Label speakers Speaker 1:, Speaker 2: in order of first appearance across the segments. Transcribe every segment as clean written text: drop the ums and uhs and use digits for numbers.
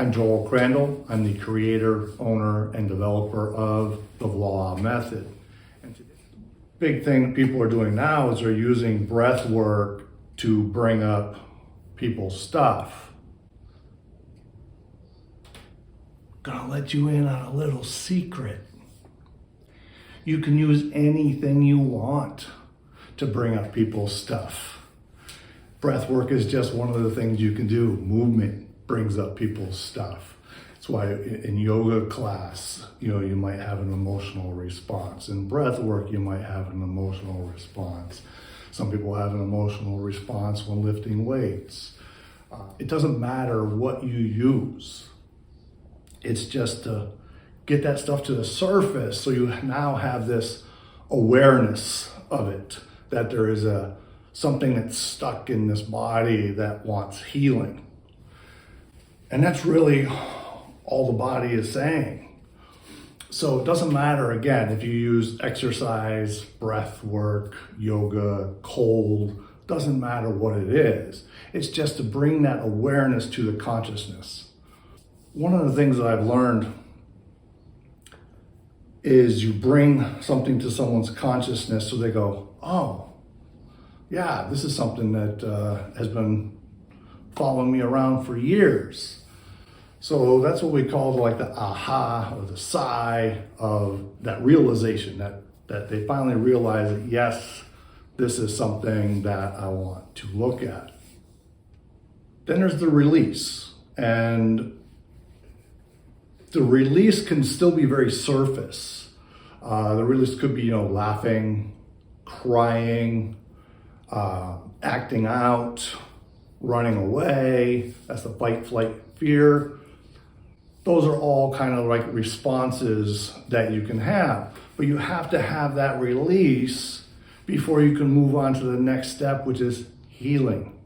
Speaker 1: I'm Joel Crandall. I'm the creator, owner, and developer of the VOILA method. And the big thing people are doing now is they're using breath work to bring up people's stuff. Gonna let you in on a little secret. You can use anything you want to bring up people's stuff. Breath work is just one of the things you can do. Movement brings up people's stuff. That's why in yoga class, you might have an emotional response. In breath work, you might have an emotional response. Some people have an emotional response when lifting weights. It doesn't matter what you use. It's just to get that stuff to the surface so you now have this awareness of it, that there is something that's stuck in this body that wants healing. And that's really all the body is saying. So it doesn't matter, again, if you use exercise, breath work, yoga, cold, doesn't matter what it is. It's just to bring that awareness to the consciousness. One of the things that I've learned is you bring something to someone's consciousness so they go, oh, yeah, this is something that has been following me around for years. So that's what we call like the aha or the sigh of that realization, that they finally realize that, yes, this is something that I want to look at. Then there's the release. And the release can still be very surface. The release could be, laughing, crying, acting out, running away. That's the fight, flight, fear. Those are all kind of like responses that you can have. But you have to have that release before you can move on to the next step, which is healing.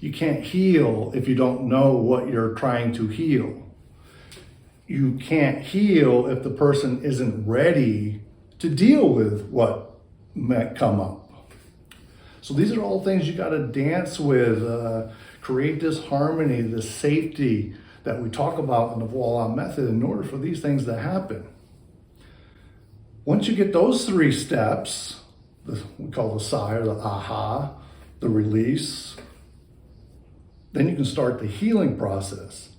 Speaker 1: You can't heal if you don't know what you're trying to heal. You can't heal if the person isn't ready to deal with what might come up. So these are all things you got to dance with, create this harmony, this safety that we talk about in the VOILA method in order for these things to happen. Once you get those three steps, we call the sigh or the aha, the release, then you can start the healing process.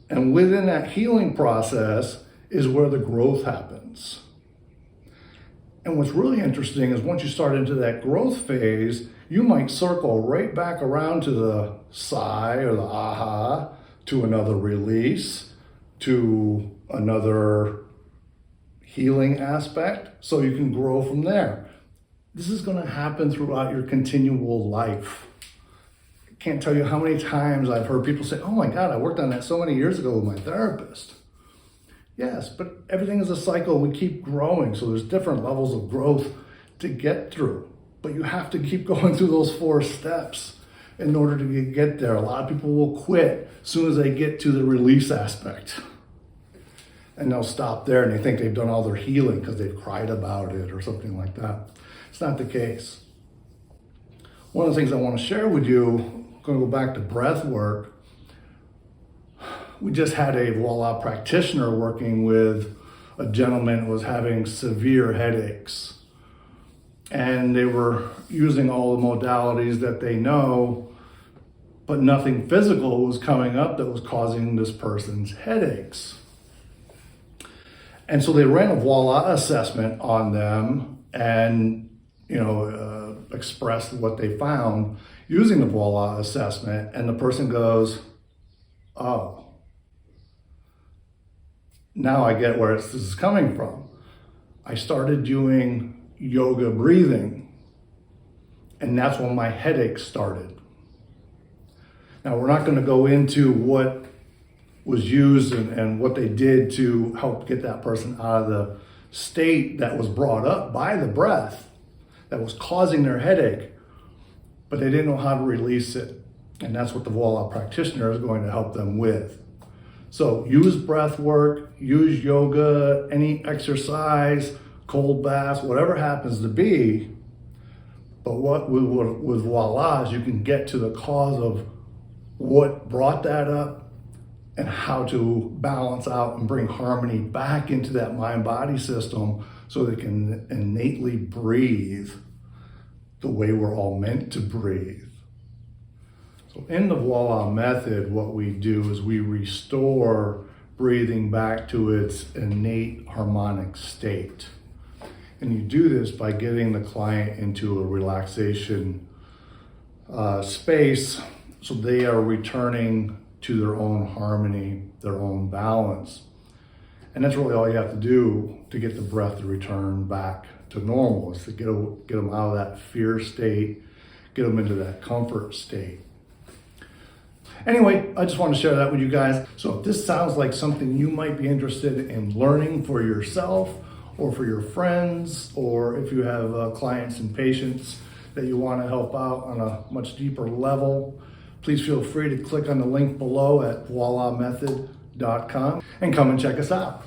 Speaker 1: And within that healing process is where the growth happens. And what's really interesting is once you start into that growth phase, you might circle right back around to the sigh or the aha, to another release, to another healing aspect, so you can grow from there. This is going to happen throughout your continual life. I can't tell you how many times I've heard people say, oh my God, I worked on that so many years ago with my therapist. Yes, but everything is a cycle. We keep growing, so there's different levels of growth to get through. But you have to keep going through those 4 steps in order to get there. A lot of people will quit as soon as they get to the release aspect. And they'll stop there and they think they've done all their healing because they've cried about it or something like that. It's not the case. One of the things I want to share with you, I'm going to go back to breath work. We just had a VOILA practitioner working with a gentleman who was having severe headaches. And they were using all the modalities that they know, but nothing physical was coming up that was causing this person's headaches. And so they ran a VOILA assessment on them and, expressed what they found using the VOILA assessment. And the person goes, oh, now I get where this is coming from. I started doing yoga breathing, and that's when my headache started. Now, we're not going to go into what was used and what they did to help get that person out of the state that was brought up by the breath that was causing their headache, but they didn't know how to release it. And that's what the VOILA practitioner is going to help them with. So use breath work, use yoga, any exercise, cold baths, whatever happens to be. But what with VOILA is you can get to the cause of what brought that up and how to balance out and bring harmony back into that mind-body system so they can innately breathe the way we're all meant to breathe. So in the VOILA method, what we do is we restore breathing back to its innate harmonic state. And you do this by getting the client into a relaxation space so they are returning to their own harmony, their own balance. And that's really all you have to do to get the breath to return back to normal, is to get them out of that fear state, get them into that comfort state. Anyway, I just want to share that with you guys. So if this sounds like something you might be interested in learning for yourself or for your friends, or if you have clients and patients that you want to help out on a much deeper level, please feel free to click on the link below at voilamethod.com and come and check us out.